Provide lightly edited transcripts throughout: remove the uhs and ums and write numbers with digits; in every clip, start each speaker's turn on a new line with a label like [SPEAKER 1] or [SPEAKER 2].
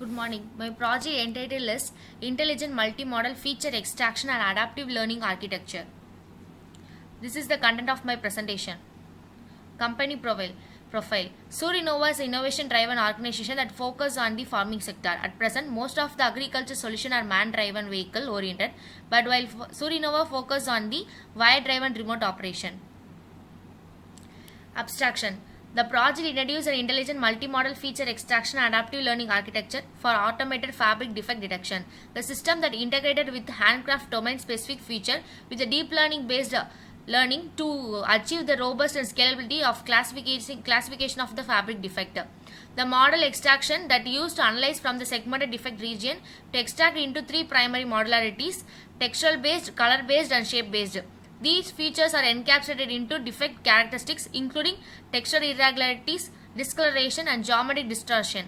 [SPEAKER 1] Good morning. My project entitled is Intelligent Multimodal Feature Extraction and Adaptive Learning Architecture. This is the content of my presentation. Company profile. Surinova is an innovation-driven organization that focuses on the farming sector. At present, most of the agriculture solutions are man-driven vehicle-oriented, but while Surinova focuses on the wire-driven remote operation. Abstraction. The project introduced an intelligent multimodal feature extraction and adaptive learning architecture for automated fabric defect detection. The system that integrated with handcraft domain-specific feature with a deep learning-based learning to achieve the robust and scalability of classification of the fabric defect. The model extraction that used to analyze from the segmented defect region to extract into three primary modularities: textual-based, color-based, and shape-based. These features are encapsulated into defect characteristics including textural irregularities, discoloration, and geometric distortion.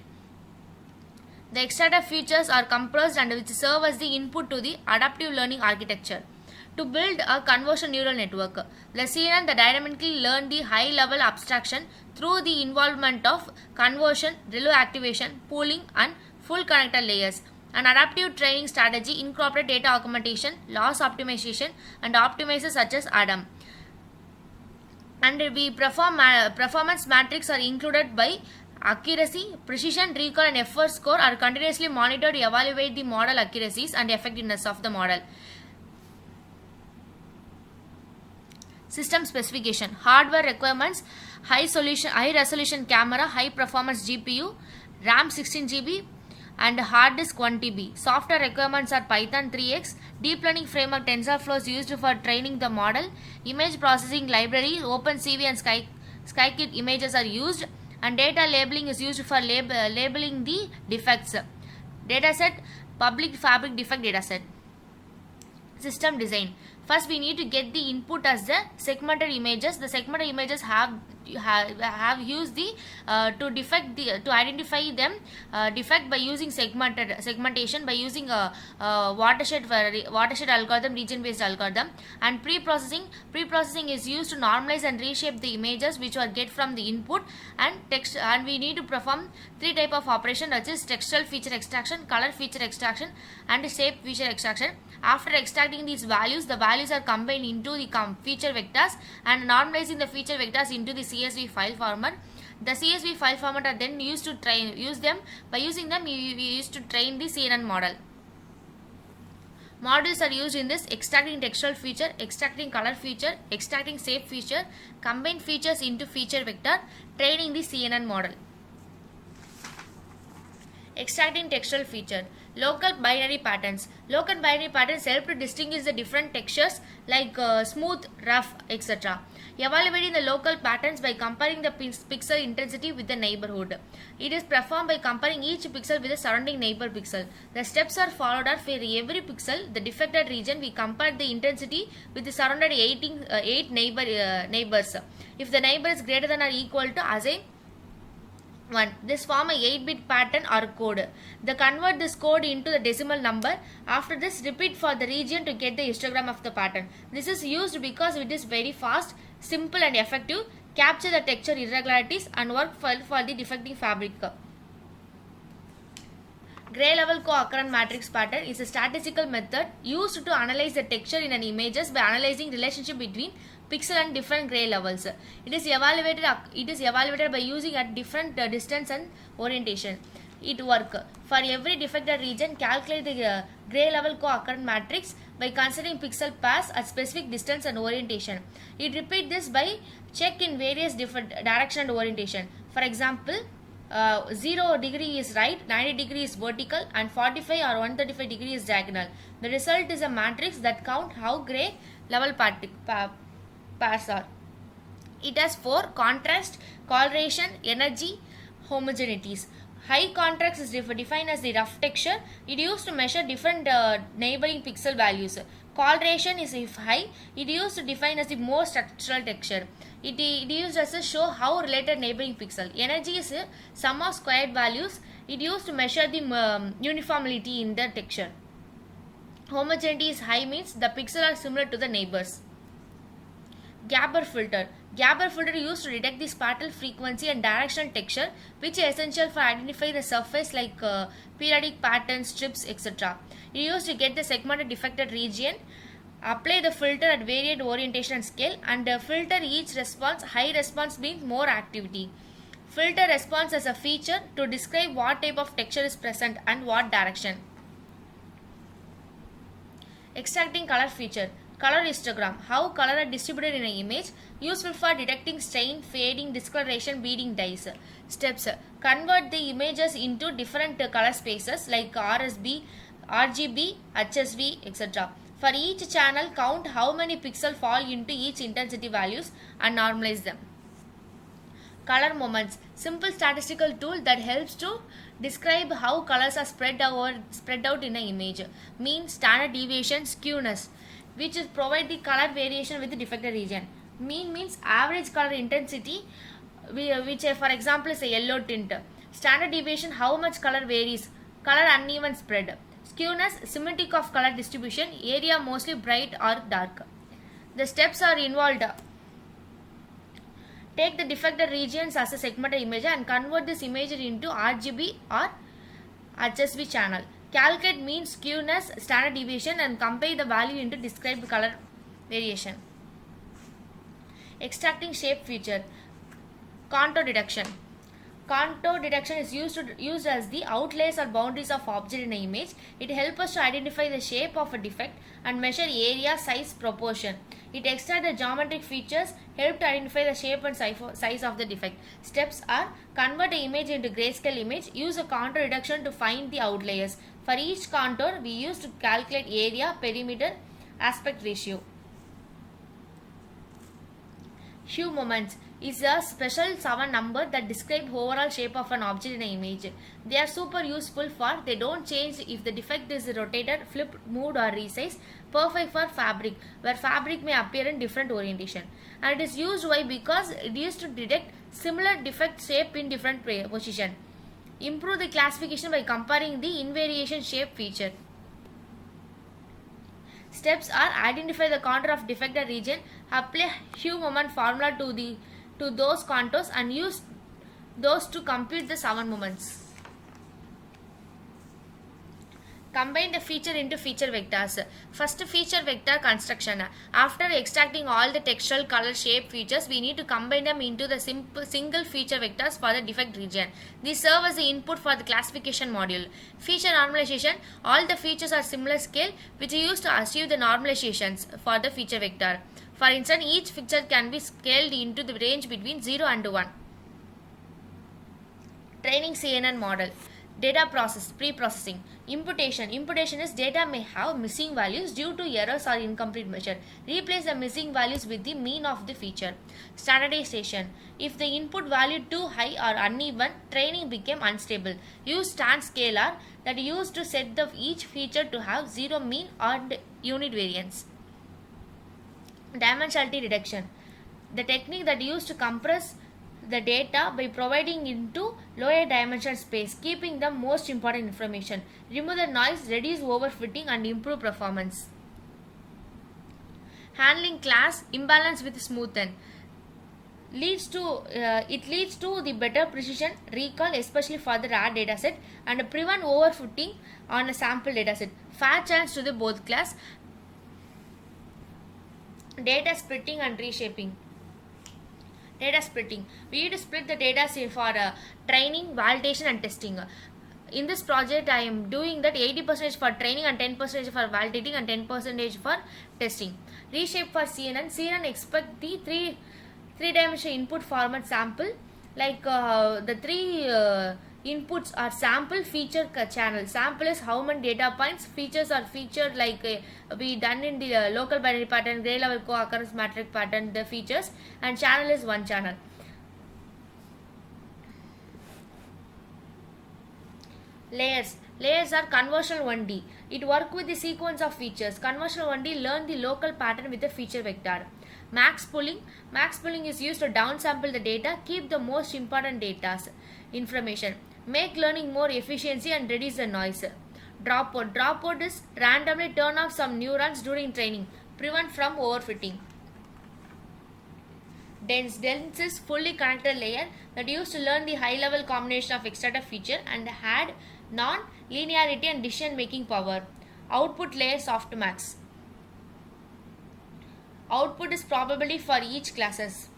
[SPEAKER 1] The extracted features are compressed and which serve as the input to the adaptive learning architecture. To build a convolutional neural network, the CNN dynamically learn the high-level abstraction through the involvement of conversion, relay activation, pooling, and full connector layers. An adaptive training strategy incorporates data augmentation, loss optimization, and optimizers such as ADAM. And performance metrics are included by accuracy, precision, recall, and effort score are continuously monitored to evaluate the model accuracies and effectiveness of the model. System specification. Hardware requirements: high resolution camera, high performance GPU, RAM 16 GB, and hard disk 1 TB. Software requirements are Python 3x, deep learning framework TensorFlow is used for training the model, image processing library, OpenCV and Scikit images are used, and data labeling is used for labeling the defects. Dataset: public fabric defect dataset. System design. First, we need to get the input as the segmented images. The segmented images have used the to identify them defect by using segmentation by using a watershed algorithm, region based algorithm, and preprocessing is used to normalize and reshape the images which are get from the input and text, and we need to perform three type of operation, that is textual feature extraction, color feature extraction, and shape feature extraction. After extracting these values, the values are combined into the feature vectors and normalizing the feature vectors into the CSV file format. The CSV file format are then used to by using them we used to train the CNN model. Modules are used in this: extracting textual feature, extracting color feature, extracting shape feature, combine features into feature vector, training the CNN model. Extracting textual feature. Local binary patterns. Local binary patterns help to distinguish the different textures like smooth, rough, etc. Evaluating the local patterns by comparing the pixel intensity with the neighborhood. It is performed by comparing each pixel with the surrounding neighbor pixel. The steps are followed are for every pixel, the defected region, we compare the intensity with the surrounded 8 neighbors. If the neighbor is greater than or equal to, assign 1. This form a 8-bit pattern or code. They convert this code into the decimal number. After this, repeat for the region to get the histogram of the pattern. This is used because it is very fast, simple and effective, capture the texture irregularities and work well for the defecting fabric. Gray level co-occurrence matrix pattern is a statistical method used to analyze the texture in an images by analyzing relationship between pixel and different gray levels. It is evaluated by using at different distance and orientation. It work for every defected region. Calculate the gray level co-occurrence matrix by considering pixel pairs at specific distance and orientation. It repeat this by check in various different direction and orientation. For example, 0 degree is right, 90 degree is vertical, and 45 or 135 degree is diagonal. The result is a matrix that count how gray level pairs are. It has 4: contrast, coloration, energy, homogeneities. High contrast is defined as the rough texture. It used to measure different neighboring pixel values. Coloration is if high. It used to define as the more structural texture. It used as a show how related neighboring pixel. Energy is a sum of squared values. It used to measure the uniformity in the texture. Homogeneity is high, means the pixels are similar to the neighbors. Gabor filter. Gabber filter used to detect the spatial frequency and directional texture, which is essential for identifying the surface like periodic patterns, strips, etc. It used to get the segmented defected region, apply the filter at varied orientation and scale, and filter each response. High response means more activity. Filter response as a feature to describe what type of texture is present and what direction. Extracting color feature. Color histogram. How color are distributed in an image. Useful for detecting stain, fading, discoloration, bleeding dyes. Steps. Convert the images into different color spaces like RSB, RGB, HSV, etc. For each channel, count how many pixels fall into each intensity values and normalize them. Color moments. Simple statistical tool that helps to describe how colors are spread out in an image. Mean, standard deviation, skewness, which is provide the color variation with the defected region. Mean means average color intensity, which for example is a yellow tint. Standard deviation, how much color varies. Color uneven spread. Skewness, symmetric of color distribution, area mostly bright or dark. The steps are involved. Take the defected regions as a segmented image and convert this image into RGB or HSV channel. Calculate mean, skewness, standard deviation and compare the value into described color variation. Extracting shape feature. Contour detection. Contour detection is used as the outliers or boundaries of object in an image. It helps us to identify the shape of a defect and measure area, size, proportion. It extracts the geometric features, help to identify the shape and size of the defect. Steps are: convert the image into grayscale image, use a contour detection to find the outliers. For each contour, we use to calculate area, perimeter, aspect ratio. Hue moments is a special 7 number that describe overall shape of an object in an image. They are super useful for they don't change if the defect is rotated, flipped, moved or resized. Perfect for fabric, where fabric may appear in different orientation. And it is used why? Because it used to detect similar defect shape in different position. Improve the classification by comparing the invariation shape feature. Steps are: identify the contour of defected region, apply hue moment formula to those contours and use those to compute the 7 moments. Combine the feature into feature vectors. First, feature vector construction. After extracting all the textural, color, shape features, we need to combine them into the single feature vectors for the defect region. These serve as the input for the classification module. Feature normalization. All the features are similar scale, which is used to achieve the normalizations for the feature vector. For instance, each feature can be scaled into the range between 0 and 1. Training CNN model. Data process, pre-processing. Imputation. Imputation is data may have missing values due to errors or incomplete measure. Replace the missing values with the mean of the feature. Standardization. If the input value too high or uneven, training became unstable. Use stand scalar that used to set the each feature to have 0 mean and unit variance. Dimensionality reduction. The technique that used to compress the data by providing into lower dimension space, keeping the most important information. Remove the noise, reduce overfitting and improve performance. Handling class imbalance with smoothen. It leads to the better precision recall, especially for the raw dataset, and prevent overfitting on a sample dataset. Fair chance to the both class. Data splitting and reshaping. Data splitting. We need to split the data for training, validation and testing. In this project, I am doing that 80% for training and 10% for validating and 10% for testing. Reshape for CNN. CNN expect the three-dimensional input format sample. Like the three inputs are sample, feature, channel. Sample is how many data points. Features are featured like we done in the local binary pattern, gray level co-occurrence matrix pattern, the features, and channel is one channel. Layers. Layers are convolutional 1D. It works with the sequence of features. Convolutional 1D learn the local pattern with the feature vector. Max pooling. Max pooling is used to downsample the data, keep the most important data information. Make learning more efficiency and reduce the noise. Dropout. Dropout is randomly turn off some neurons during training. Prevent from overfitting. Dense is fully connected layer that used to learn the high level combination of extracted feature and had non-linearity and decision making power. Output layer softmax. Output is probability for each classes.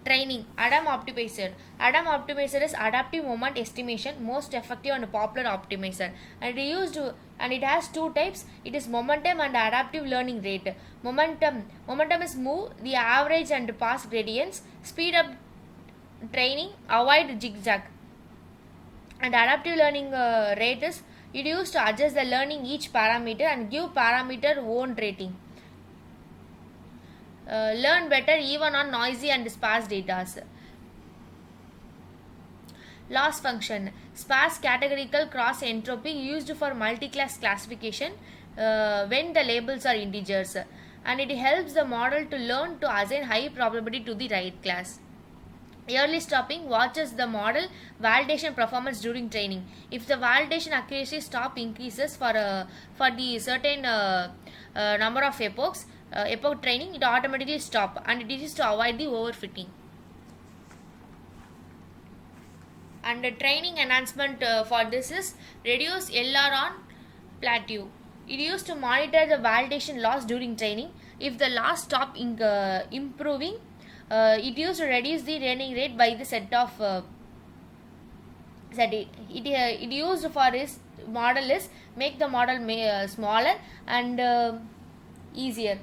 [SPEAKER 1] Training. Adam optimizer. Adam optimizer is adaptive moment estimation, most effective and popular optimizer. And it has two types. It is momentum and adaptive learning rate. Momentum is move the average and pass gradients, speed up training, avoid zigzag. And adaptive learning rate is it used to adjust the learning each parameter and give parameter own rating. Learn better even on noisy and sparse data. Loss function. Sparse categorical cross entropy used for multi-class classification when the labels are integers, and it helps the model to learn to assign high probability to the right class. Early stopping watches the model validation performance during training. If the validation accuracy stop increases for the certain number of epoch training, it automatically stop, and it is to avoid the overfitting. And the training enhancement for this is reduce LR on plateau. It used to monitor the validation loss during training. If the loss stop improving, it used to reduce the training rate by the set of it used for this model is make the model smaller and easier.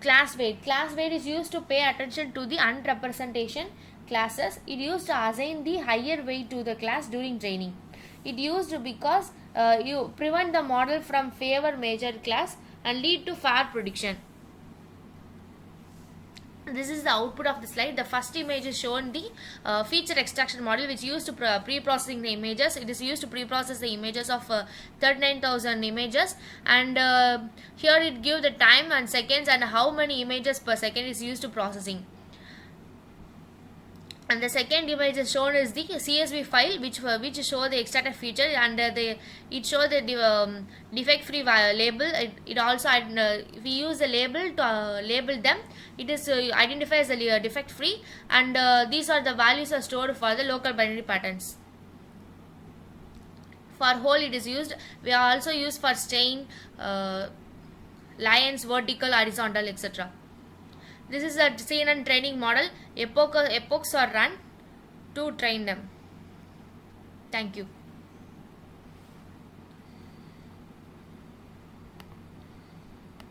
[SPEAKER 1] Class weight. Class weight is used to pay attention to the unrepresentation classes. It used to assign the higher weight to the class during training. It used because you prevent the model from favor major class and lead to fair prediction. This is the output of the slide. The first image is shown the feature extraction model, which used to pre-processing the images. It is used to pre-process the images of 39,000 images, and here it gives the time and seconds and how many images per second is used to processing. And the second image is shown is the CSV file, which show the extracted feature, and it shows the defect free label. It also if we use the label to label them, it is identifies the defect free, and these are the values are stored for the local binary patterns. For whole it is used. We are also used for staying lines, vertical, horizontal, etc. This is a CNN training model. Epochs are run to train them. Thank you.